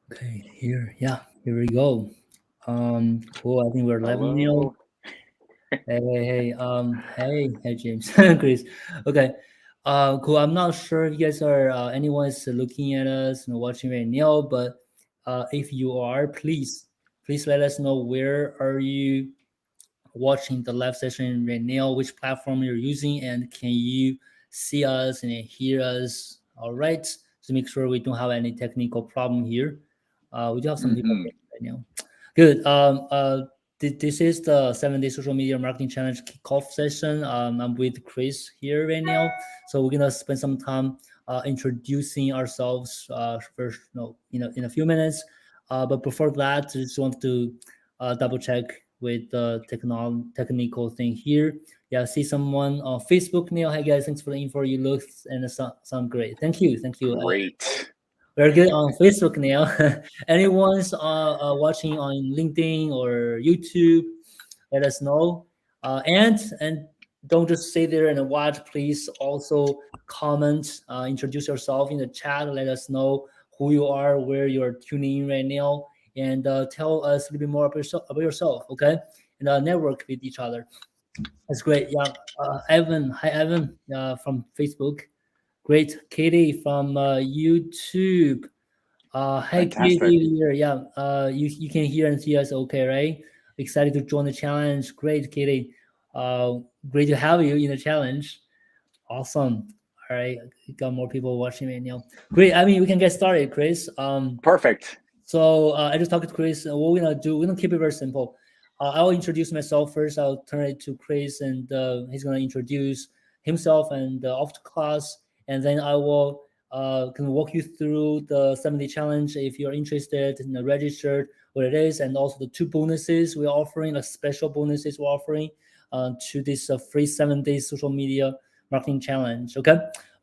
Okay, here we go. Cool. I think we're live now. Hello. Hey, James, Chris. Okay, cool. I'm not sure if you guys are anyone is looking at us and watching right now, but if you are, please let us know where are you watching the live session right now, which platform you're using, and can you see us and hear us all right? To make sure we don't have any technical problem here. We do have some people Hmm. right now. Good. This is the 7 day social media marketing challenge kickoff session. I'm with Chris here right now. So we're gonna spend some time introducing ourselves first, in a few minutes. But before that, I just want to double check with the technical thing here. Yeah, I see someone on Facebook now. Hi guys, thanks for the info. You look and sound great. Thank you. Great. We're good on Facebook now. Anyone's watching on LinkedIn or YouTube, let us know. And don't just sit there and watch. Please also comment, introduce yourself in the chat. Let us know who you are, where you're tuning in right now, and tell us a little bit more about yourself. Okay, and network with each other. That's great. Yeah, Evan. Hi, Evan, from Facebook. Great, Katie from YouTube. Hey, Fantastic. Katie here. Yeah, you can hear and see us okay, right? Excited to join the challenge. Great, Katie. Great to have you in the challenge. Awesome. All right, we got more people watching right now. Great. I mean, we can get started, Chris. Perfect. So I just talked to Chris. What we're gonna do, we're gonna keep it very simple. I'll introduce myself first. I'll turn it to Chris, and he's gonna introduce himself and off to class, and then I will can walk you through the 7 day challenge if you're interested in the registered what it is, and also the two bonuses we're offering, like special bonuses we're offering to this free 7 day social media marketing challenge. Okay.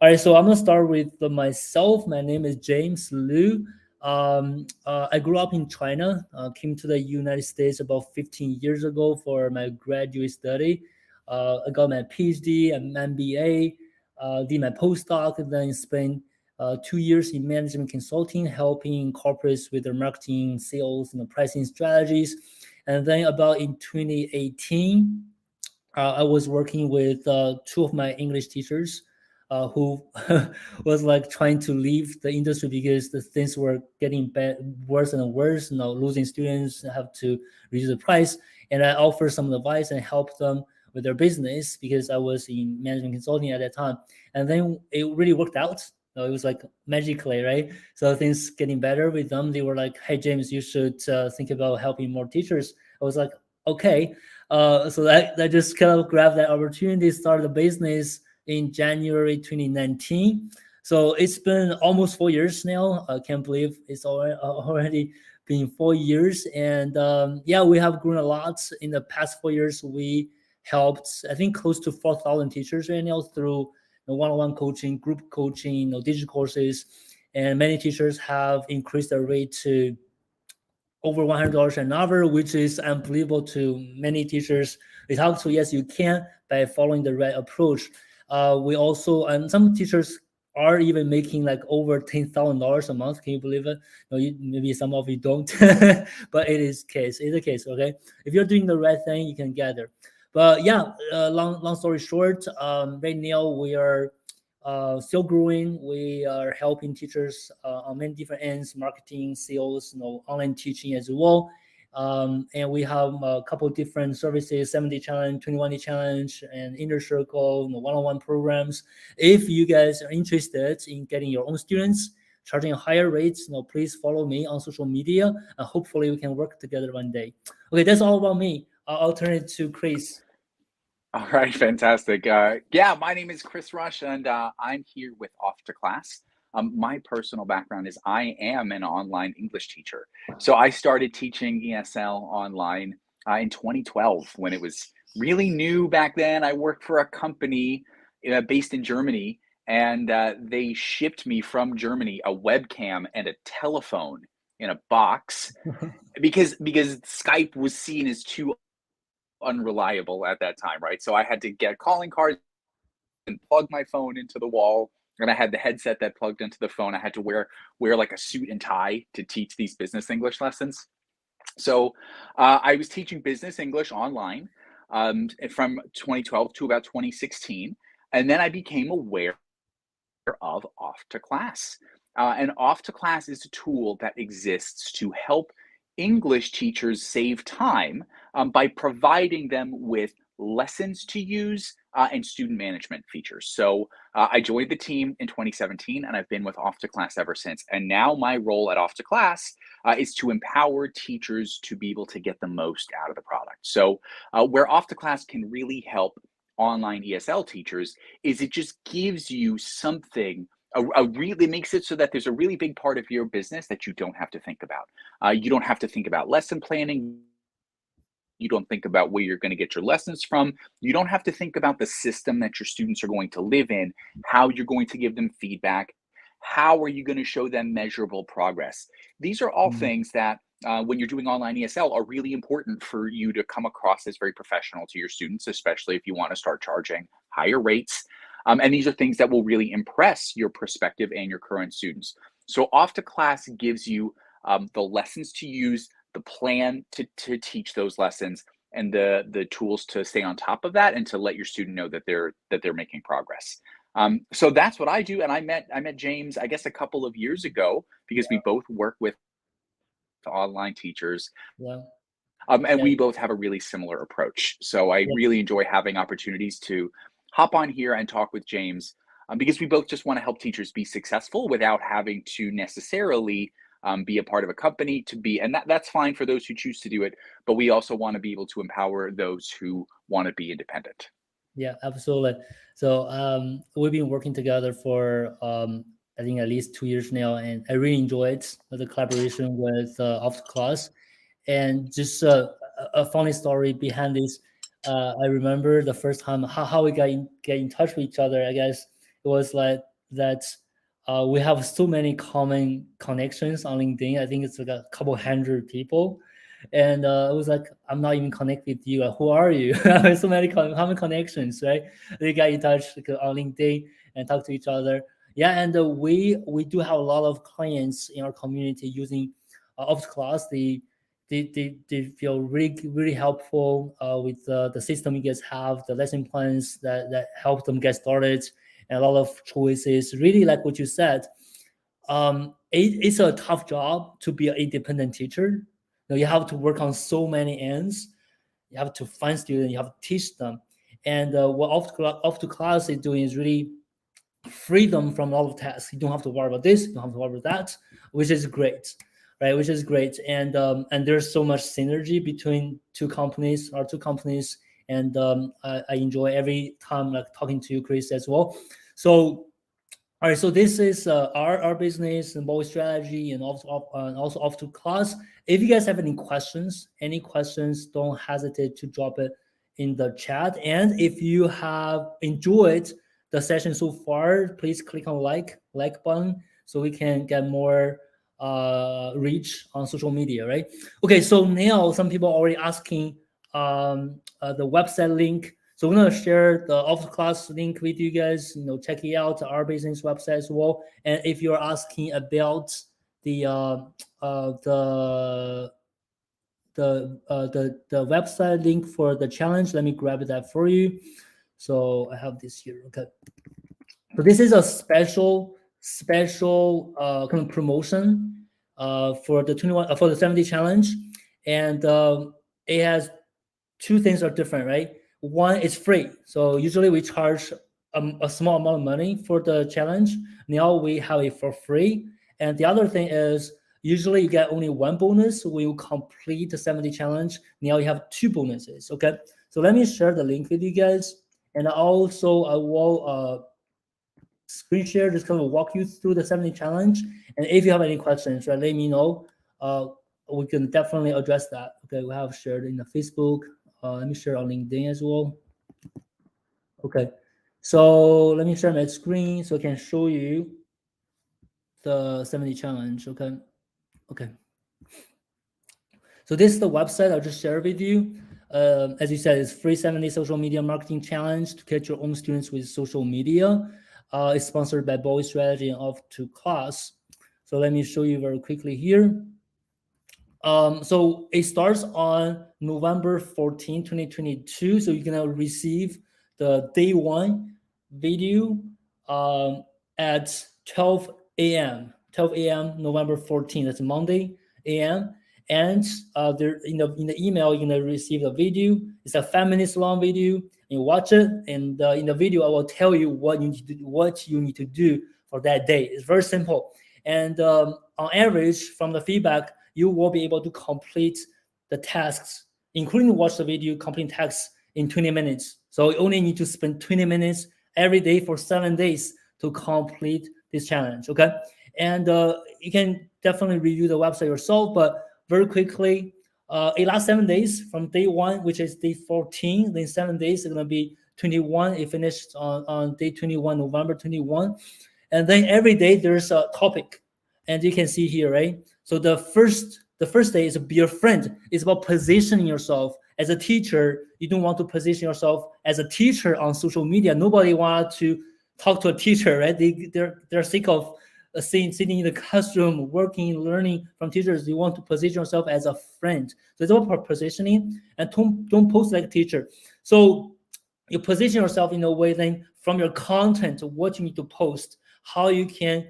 All right. So I'm gonna start with myself. My name is James Liu. I grew up in China, came to the United States about 15 years ago for my graduate study. I got my PhD and MBA, did my postdoc, and then spent 2 years in management consulting, helping corporates with their marketing, sales, and pricing strategies. And then about in 2018, I was working with two of my English teachers who was like trying to leave the industry because the things were getting worse and worse. Losing students, have to reduce the price, and I offered some advice and helped them with their business because I was in management consulting at that time. And then it really worked out. It was like magically, right? So things getting better with them. They were like, "Hey, James, you should think about helping more teachers." I was like, "Okay." So that just kind of grabbed that opportunity, started a business in January 2019. So it's been almost 4 years now. I can't believe it's already been 4 years. And yeah, we have grown a lot in the past 4 years. We helped, I think, close to 4,000 teachers right now through one-on-one coaching, group coaching, digital courses. And many teachers have increased their rate to over $100 an hour, which is unbelievable to many teachers we talk to. Yes, you can by following the right approach. We also, and some teachers are even making like over $10,000 a month. Can you believe it? No, maybe some of you don't, but it is case. It's the case. Okay, if you're doing the right thing, you can get there. But yeah, long story short, right now we are still growing. We are helping teachers on many different ends: marketing, sales, online teaching as well. And we have a couple of different services: 7 day challenge, 21 day challenge, and inner circle, one-on-one programs. If you guys are interested in getting your own students, charging higher rates, please follow me on social media, and hopefully we can work together one day. Okay, that's all about me. I'll turn it to Chris. All right. Fantastic. Yeah, my name is Chris Rush, and I'm here with Off to Class. My personal background is I am an online English teacher. So I started teaching ESL online in 2012 when it was really new back then. I worked for a company based in Germany, and they shipped me from Germany a webcam and a telephone in a box because Skype was seen as too unreliable at that time, right? So I had to get calling cards and plug my phone into the wall and I had the headset that plugged into the phone. I had to wear like a suit and tie to teach these business English lessons. So I was teaching business English online from 2012 to about 2016. And then I became aware of Off2Class. And Off2Class is a tool that exists to help English teachers save time by providing them with lessons to use and student management features. So I joined the team in 2017 and I've been with Off2Class ever since. And now my role at Off2Class is to empower teachers to be able to get the most out of the product. So where Off2Class can really help online ESL teachers is it just gives you something it makes it so that there's a really big part of your business that you don't have to think about. You don't have to think about lesson planning. You don't think about where you're going to get your lessons from. You don't have to think about the system that your students are going to live in, how you're going to give them feedback, how are you going to show them measurable progress. These are all things that when you're doing online ESL are really important for you to come across as very professional to your students, especially if you want to start charging higher rates. And these are things that will really impress your prospective and your current students. So Off2Class gives you the lessons to use, the plan to teach those lessons, and the tools to stay on top of that and to let your student know that they're making progress. So that's what I do. And I met James, I guess, a couple of years ago because we both work with online teachers. Yeah. And we both have a really similar approach. So I really enjoy having opportunities to hop on here and talk with James because we both just want to help teachers be successful without having to necessarily be a part of a company and that's fine for those who choose to do it. But we also want to be able to empower those who want to be independent. Yeah, absolutely. So we've been working together for I think at least 2 years now, and I really enjoyed the collaboration with Off2Class. And just a funny story behind this. I remember the first time how we get in touch with each other. I guess it was like that. We have so many common connections on LinkedIn. I think it's like a couple hundred people, and it was like, I'm not even connected with you. Like, who are you? So many common connections, right? They get in touch on LinkedIn and talk to each other. Yeah, and we do have a lot of clients in our community using Off2Class. They feel really helpful with the system you guys have, the lesson plans that help them get started, and a lot of choices. Really, like what you said, it's a tough job to be an independent teacher. You have to work on so many ends. You have to find students, you have to teach them. And what Off2Class is doing is really free them from a lot of tasks. You don't have to worry about this, you don't have to worry about that, which is great, right? Which is great. And there's so much synergy between two companies, and I enjoy every time like talking to you, Chris, as well. So all right, so this is our business and both strategy, and also Off2Class. If you guys have any questions, don't hesitate to drop it in the chat. And if you have enjoyed the session so far, please click on like button so we can get more reach on social media, right? Okay, so now some people are already asking the website link. So we're gonna share the Off2Class link with you guys. Check it out, our business website as well. And if you're asking about the website link for the challenge, let me grab that for you. So I have this here. Okay. So this is a special kind of promotion for the 70 challenge, and it has two things are different, right? One is free. So usually we charge a small amount of money for the challenge. Now we have it for free. And the other thing is usually you get only one bonus when you complete the 70 challenge. Now you have two bonuses. Okay. So let me share the link with you guys. And also I will screen share, just kind of walk you through the 70 challenge. And if you have any questions, right, let me know. We can definitely address that. Okay, we have shared in the Facebook. Let me share on LinkedIn as well. Okay, so let me share my screen so I can show you the 70 challenge. Okay. So this is the website I'll just share with you. As you said, it's free 70 social media marketing challenge to catch your own students with social media. It's sponsored by Bowie Strategy and Off2Class. So let me show you very quickly here. So it starts on November 14, 2022. So you're gonna receive the day 1 video at 12 a.m. 12 a.m. November 14. That's Monday a.m. And there in the email you're gonna receive the video. It's a 5 minutes long video. You watch it, and in the video I will tell you what you need to do for that day. It's very simple. And on average, from the feedback, you will be able to complete the tasks, including watch the video, complete tasks in 20 minutes. So you only need to spend 20 minutes every day for 7 days to complete this challenge, okay? And you can definitely review the website yourself, but very quickly, it lasts 7 days from day 1, which is day 14, then 7 days, it's gonna be 21. It finished on day 21, November 21. And then every day there's a topic, and you can see here, right? So the first day is be a friend. It's about positioning yourself as a teacher. You don't want to position yourself as a teacher on social media. Nobody wants to talk to a teacher, right? They're sick of sitting in the classroom, working, learning from teachers. You want to position yourself as a friend. So it's about positioning, and don't post like a teacher. So you position yourself in a way then from your content, what you need to post, how you can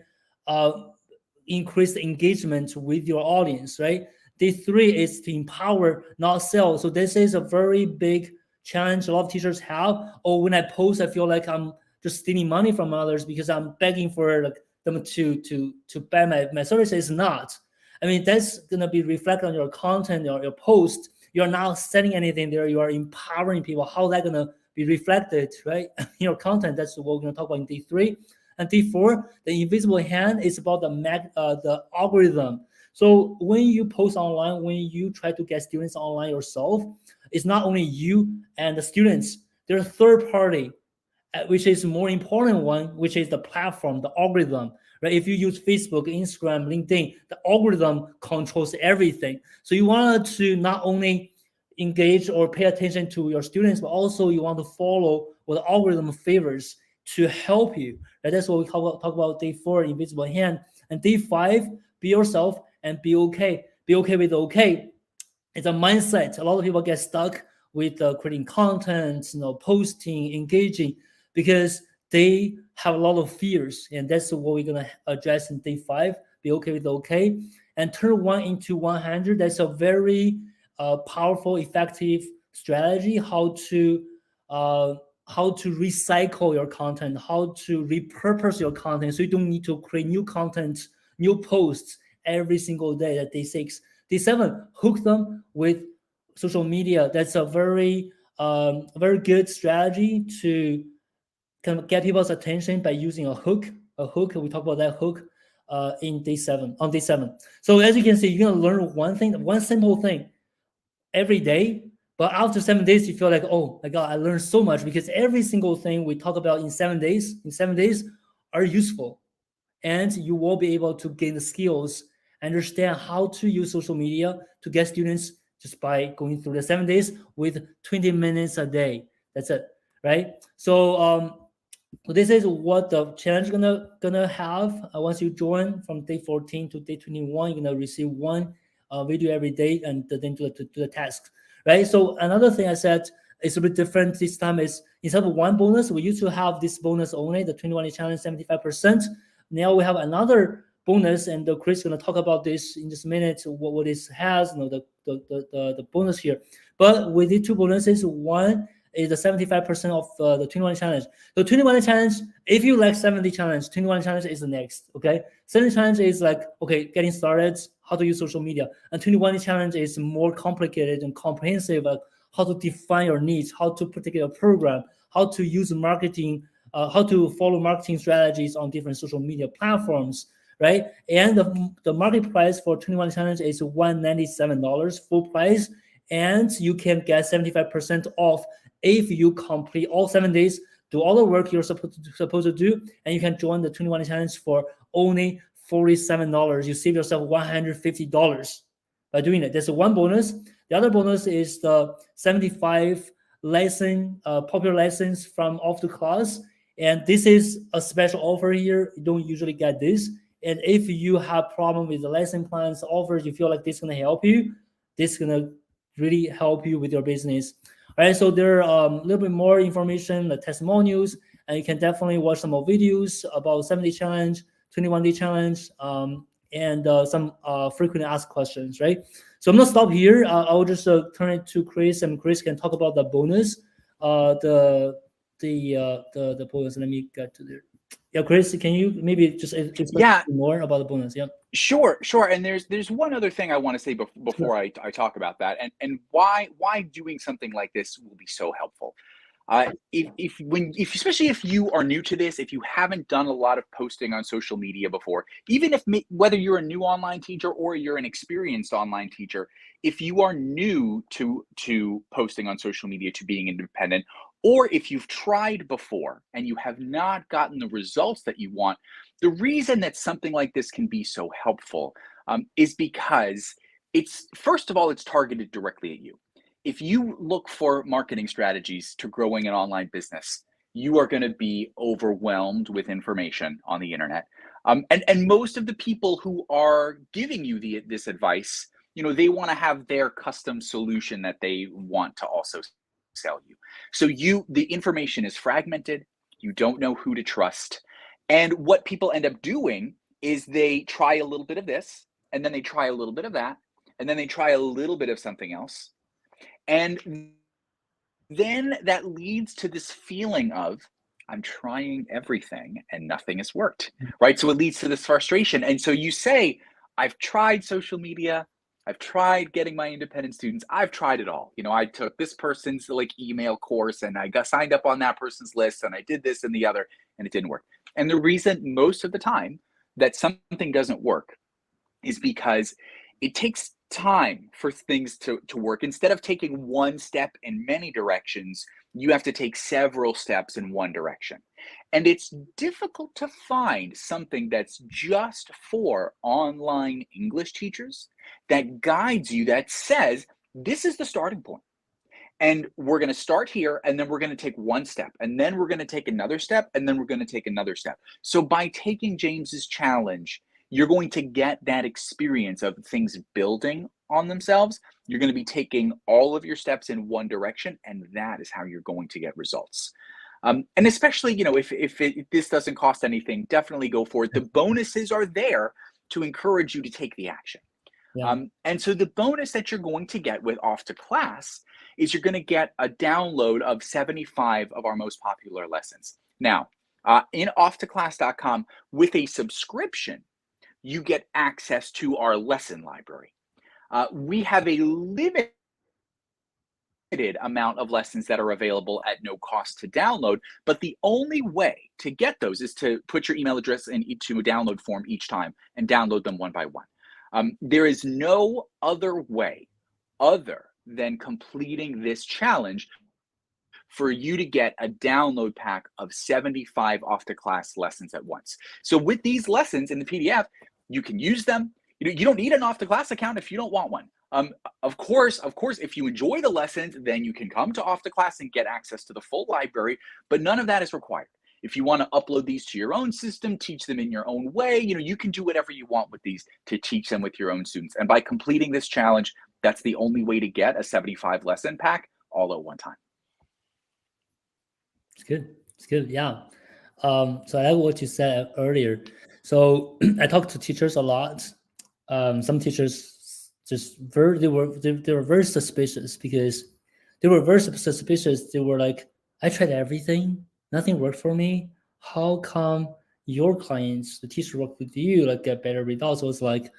increase the engagement with your audience, right? Day 3 is to empower, not sell. So this is a very big challenge a lot of teachers have. Or when I post, I feel like I'm just stealing money from others because I'm begging for them to buy my services. Not. I mean, that's gonna be reflected on your content or your post. You're not selling anything there. You are empowering people. How that gonna be reflected, right? In your content. That's what we're gonna talk about in day 3. And day 4, the invisible hand is about the algorithm. So when you post online, when you try to get students online yourself, it's not only you and the students. There's a third party, which is more important one, which is the platform, the algorithm. Right? If you use Facebook, Instagram, LinkedIn, the algorithm controls everything. So you want to not only engage or pay attention to your students, but also you want to follow what the algorithm favors to help you. Right? That's what we talk about day 4, invisible hand. And day 5, be yourself and be okay. Be okay with okay. It's a mindset. A lot of people get stuck with creating content, posting, engaging, because they have a lot of fears. And that's what we're gonna address in day 5. Be okay with okay. And turn 1 into 100. That's a very powerful, effective strategy. How to recycle your content, how to repurpose your content, so you don't need to create new content, new posts every single day. At day 6, day 7, hook them with social media. That's a very good strategy to kind of get people's attention by using a hook. We talk about that hook on day 7. So as you can see, you're gonna learn one simple thing every day. But after 7 days, you feel like, oh my God, I learned so much, because every single thing we talk about in 7 days, are useful. And you will be able to gain the skills, understand how to use social media to get students just by going through the 7 days with 20 minutes a day. That's it, right? So this is what the challenge gonna have. Once you join from day 14 to day 21, you're gonna receive one video every day, and then do the tasks. Right. So another thing I said is a bit different this time. Is instead of one bonus, we used to have this bonus only, the 21 day challenge, 75%. Now we have another bonus, and Chris is going to talk about this in just a minute. What this has, the bonus here. But we did 2 bonuses. One is the 75% of the 21 day challenge. The 21 day challenge, if you like 70 challenge, 21 challenge is the next. Okay, 70 challenge is like, okay, getting started, how to use social media. And 21 challenge is more complicated and comprehensive, how to define your needs, how to put together a program, how to use marketing, how to follow marketing strategies on different social media platforms, right? And the market price for 21 challenge is $197 full price, and you can get 75% off if you complete all 7 days, do all the work you're supposed to do, and you can join the 21 challenge for only $47. You save yourself $150 by doing it. That's one bonus. The other bonus is the 75 popular lessons from Off2Class, And this is a special offer here. You don't usually get this. And if you have problem with the lesson plans, offers, you feel like this is gonna help you, this is gonna really help you with your business. All right, so there are a little bit more information, the testimonials, and you can definitely watch some more videos about 7-day challenge, 21-day challenge, and some frequently asked questions, right? So I'm gonna stop here. I'll just turn it to Chris, and Chris can talk about the bonus, the bonus. Let me get to there. Yeah, Chris, can you maybe just explain more about the bonus? Yeah. Sure. And there's one other thing I want to say before I talk about that, and why doing something like this will be so helpful. Especially if you are new to this, if you haven't done a lot of posting on social media before, even whether you're a new online teacher or you're an experienced online teacher, if you are new to posting on social media, to being independent, or if you've tried before and you have not gotten the results that you want, the reason that something like this can be so helpful is because first of all, it's targeted directly at you. If you look for marketing strategies to growing an online business, you are going to be overwhelmed with information on the internet. And most of the people who are giving you this advice, they want to have their custom solution that they want to also sell you. So the information is fragmented. You don't know who to trust. And what people end up doing is they try a little bit of this, and then they try a little bit of that, and then they try a little bit of something else. And then that leads to this feeling of, I'm trying everything and nothing has worked, right? So it leads to this frustration. And so you say, I've tried social media, I've tried getting my independent students, I've tried it all. I took this person's email course and I got signed up on that person's list and I did this and the other, and it didn't work. And the reason most of the time that something doesn't work is because it takes time for things to work. Instead of taking one step in many directions, you have to take several steps in one direction. And it's difficult to find something that's just for online English teachers that guides you, that says, this is the starting point. And we're going to start here, and then we're going to take one step, and then we're going to take another step, and then we're going to take another step. So by taking James's challenge, you're going to get that experience of things building on themselves. You're going to be taking all of your steps in one direction, and that is how you're going to get results. And especially, if this doesn't cost anything, definitely go for it. The bonuses are there to encourage you to take the action. Yeah. And so the bonus that you're going to get with Off2Class is you're going to get a download of 75 of our most popular lessons. Now, in Off2Class.com, with a subscription, you get access to our lesson library. We have a limited amount of lessons that are available at no cost to download, but the only way to get those is to put your email address into a download form each time and download them one by one. There is no other way other than completing this challenge for you to get a download pack of 75 Off2Class lessons at once. So with these lessons in the PDF, you can use them. You don't need an Off2Class account if you don't want one. Of course, if you enjoy the lessons, then you can come to Off2Class and get access to the full library, but none of that is required. If you want to upload these to your own system, teach them in your own way, you can do whatever you want with these to teach them with your own students. And by completing this challenge, that's the only way to get a 75 lesson pack all at one time. It's good. Yeah. So I like what you said earlier. So I talk to teachers a lot. Some teachers they were very suspicious because they were very suspicious. They were like, I tried everything, nothing worked for me. How come your clients, the teacher work with you, get better results? So it's like,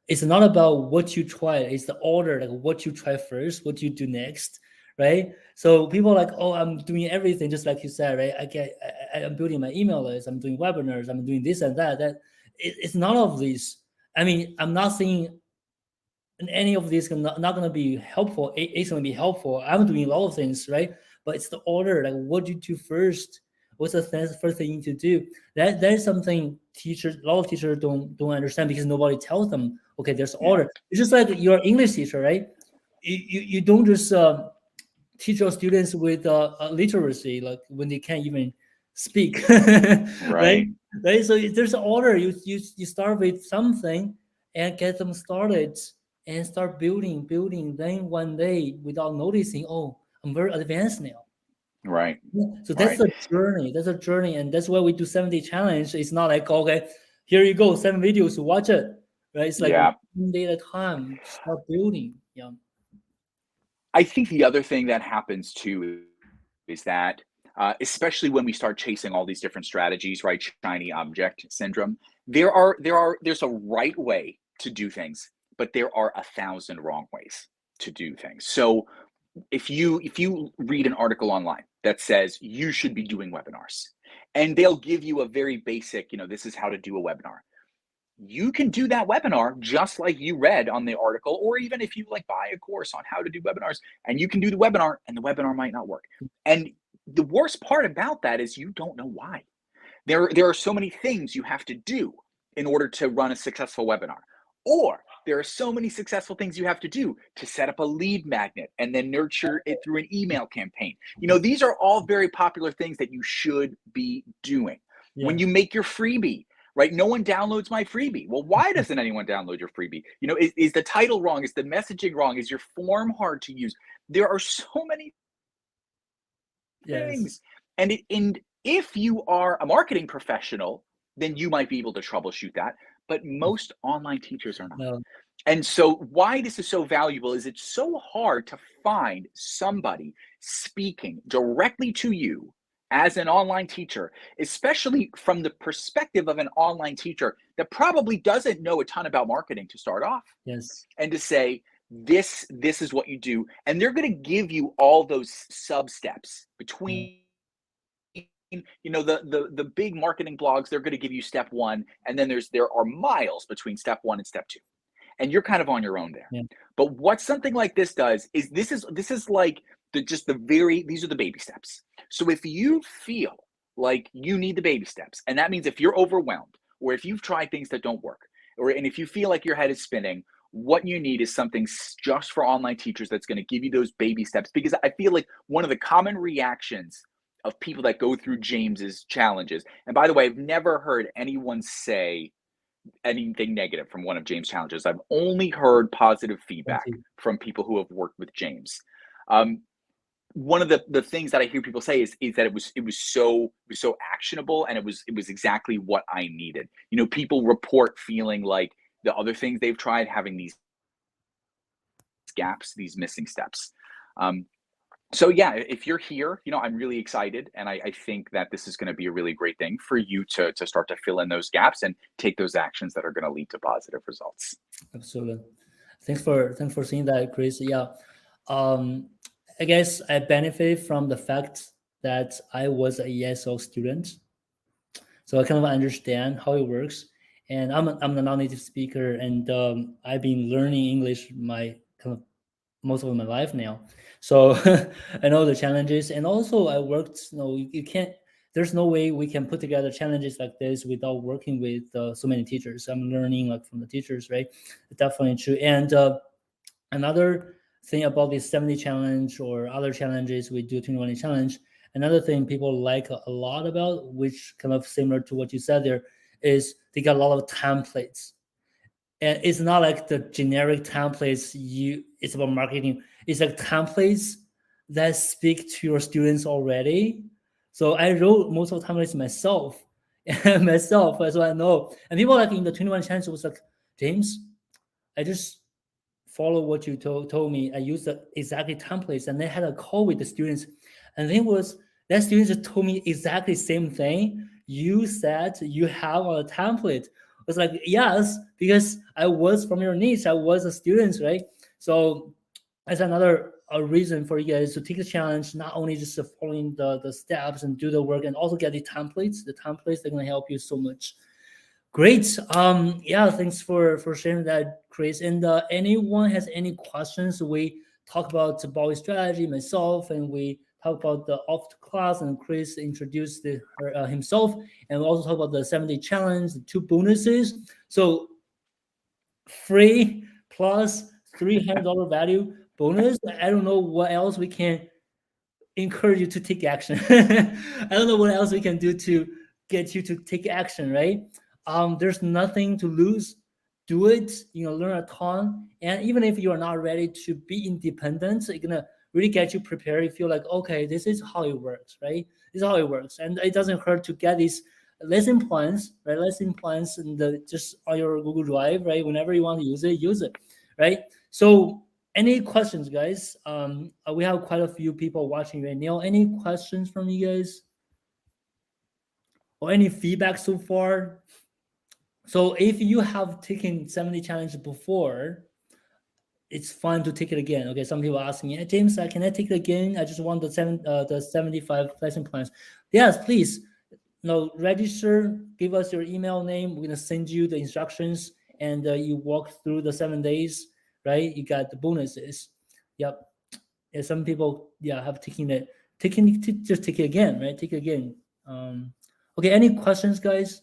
it's not about what you try, it's the order, what you try first, what you do next, right? So people are like, oh, I'm doing everything, just like you said, right? I'm building my email list, I'm doing webinars, I'm doing this and that. It's none of these. I mean, I'm not saying any of these not going to be helpful. It's going to be helpful. I'm doing a lot of things, right? But it's the order, what you do first. What's the first thing you need to do? That is something a lot of teachers don't understand because nobody tells them, okay, there's order. It's just like you're an English teacher, right? You don't just teach your students with literacy, when they can't even speak. Right. Right. So there's an order. You start with something and get them started and start building. Then one day, without noticing, oh, I'm very advanced now. Right. So that's Right. a journey. That's a journey, and that's why we do 7-day challenge. It's not like, okay, here you go, 7 videos, watch it. Right? It's like Yeah. 1 day at a time. Start building. Yeah. I think the other thing that happens too is that, especially when we start chasing all these different strategies, right? Shiny object syndrome. There's a right way to do things, but there are 1,000 wrong ways to do things. So if you read an article online that says you should be doing webinars, and they'll give you a very basic, this is how to do a webinar. You can do that webinar just like you read on the article, or even if you like buy a course on how to do webinars, and you can do the webinar and the webinar might not work. And the worst part about that is you don't know why. There are so many things you have to do in order to run a successful webinar. Or there are so many successful things you have to do to set up a lead magnet and then nurture it through an email campaign. These are all very popular things that you should be doing. Yeah. When you make your freebie, right? No one downloads my freebie. Well, why doesn't anyone download your freebie? Is the title wrong? Is the messaging wrong? Is your form hard to use? There are so many things. And if you are a marketing professional, then you might be able to troubleshoot that. But most online teachers are not. No. And so why this is so valuable is it's so hard to find somebody speaking directly to you as an online teacher, especially from the perspective of an online teacher that probably doesn't know a ton about marketing to start off. Yes. And to say, this is what you do. And they're going to give you all those sub steps between, the big marketing blogs. They're going to give you step 1. And then there are miles between step 1 and step 2. And you're kind of on your own there. Yeah. But what something like this does is this is like these are the baby steps. So if you feel like you need the baby steps, and that means if you're overwhelmed, or if you've tried things that don't work, and if you feel like your head is spinning, what you need is something just for online teachers that's going to give you those baby steps. Because I feel like one of the common reactions of people that go through James's challenges, and by the way, I've never heard anyone say anything negative from one of James' challenges. I've only heard positive feedback from people who have worked with James. One of the things that I hear people say is that it was so actionable, and it was exactly what I needed. People report feeling like the other things they've tried having these gaps, these missing steps. So yeah, if you're here, I'm really excited, and I think that this is going to be a really great thing for you to start to fill in those gaps and take those actions that are going to lead to positive results. Absolutely. Thanks for saying that, Chris. Yeah. I guess I benefit from the fact that I was a ESL student, so I kind of understand how it works. And I'm a non-native speaker, and I've been learning English most of my life now. So I know the challenges, and also I worked. You can't. There's no way we can put together challenges like this without working with so many teachers. I'm learning from the teachers, right? Definitely true. And another thing about this 70 challenge or other challenges we do 21 challenge, another thing people like a lot about, which kind of similar to what you said there, is they got a lot of templates. And it's not like the generic templates it's about marketing. It's like templates that speak to your students already. So I wrote most of the templates myself. So I know. And people in the 21 challenge was like, James, I just follow what you told me. I used the exactly templates, and they had a call with the students, and that students just told me exactly the same thing you said you have on a template. I was like, yes, because I was from your niche. I was a student, right? So that's another reason for you guys to take the challenge, not only just following the steps and do the work, and also get the templates. The templates, they're going to help you so much. Great. Yeah, thanks for sharing that, Chris. And anyone has any questions? We talk about the Bowie strategy, myself, and we talk about the Off2Class, and Chris introduced himself, and we also talk about the 7-day challenge, the 2 bonuses. So free plus $300 value bonus. I don't know what else we can encourage you to take action. I don't know what else we can do to get you to take action, right? There's nothing to lose. Do it, learn a ton. And even if you are not ready to be independent, it's gonna really get you prepared. You feel like, okay, this is how it works, right? This is how it works. And it doesn't hurt to get these lesson plans, right? Lesson plans and just on your Google Drive, right? Whenever you want to use it, right? So any questions, guys? We have quite a few people watching right now. Any questions from you guys? Or any feedback so far? So if you have taken 70 challenge before, it's fun to take it again. Okay, some people asking me, hey, James, can I take it again? I just want the 75 lesson plans. Yes, please. Register, give us your email name. We're gonna send you the instructions, and you walk through the 7 days, right? You got the bonuses. Yep. And some people, have just take it again, right? Take it again. Okay, any questions, guys?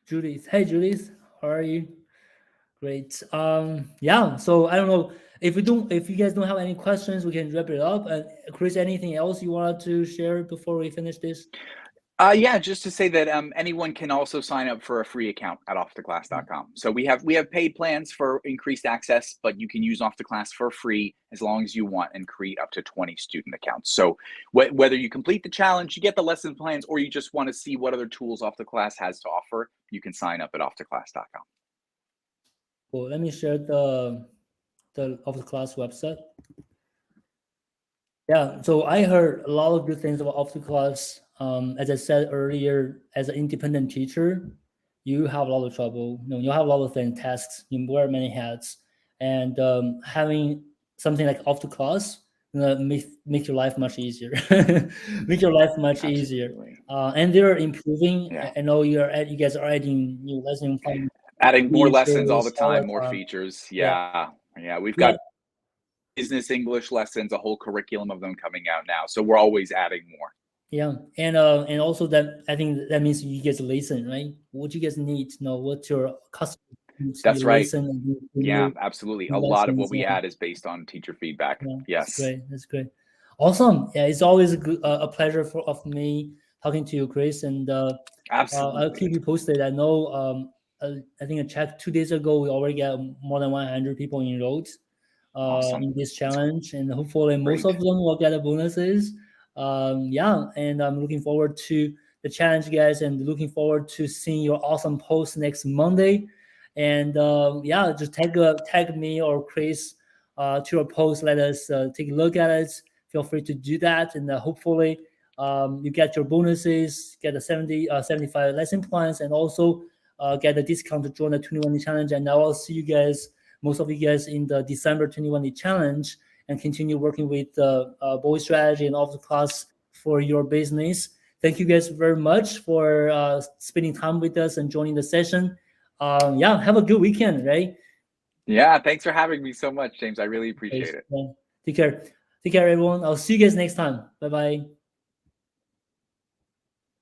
Judith. Hey, Judith, how are you? Great. So I don't know if you guys don't have any questions, we can wrap it up. And Chris, anything else you wanted to share before we finish this? Yeah, just to say that anyone can also sign up for a free account at off2class.com. So we have paid plans for increased access, but you can use Off2Class for free as long as you want and create up to 20 student accounts. So whether you complete the challenge, you get the lesson plans, or you just want to see what other tools Off2Class has to offer, you can sign up at off2class.com. Cool. Let me share the Off2Class website. Yeah, so I heard a lot of good things about Off2Class. As I said earlier, as an independent teacher, you have a lot of trouble. You have a lot of things, tasks. You wear many hats, and having something like Off2Class make your life much easier. Make your life much easier. And they're improving. Yeah. I know you guys are adding new lesson plans. Adding more lessons all the time, more features. Yeah. We've got business English lessons, a whole curriculum of them coming out now. So we're always adding more. Yeah, and also that I think that means you guys listen, right? What you guys need to know, what your customer needs. That's right. Yeah, absolutely. A lot of what we add is based on teacher feedback. Yeah, yes. That's great. Awesome. Yeah, it's always a pleasure of me talking to you, Chris, and absolutely. I'll keep you posted. I know. I think I checked 2 days ago. We already got more than 100 people enrolled in this challenge, and hopefully most of them will get the bonuses. And I'm looking forward to the challenge, guys, and looking forward to seeing your awesome post next Monday. And just tag me or Chris to your post. Let us take a look at it. Feel free to do that, and hopefully you get your bonuses, get the 75 lesson plans, and also get a discount to join the 21 challenge. And I will see you guys, most of you guys, in the December 21 challenge, and continue working with Boy Strategy and Off2Class for your business. Thank you guys very much for spending time with us and joining the session. Have a good weekend, right? Yeah, thanks for having me so much, James. I really appreciate it. Take care. Take care, everyone. I'll see you guys next time. Bye-bye.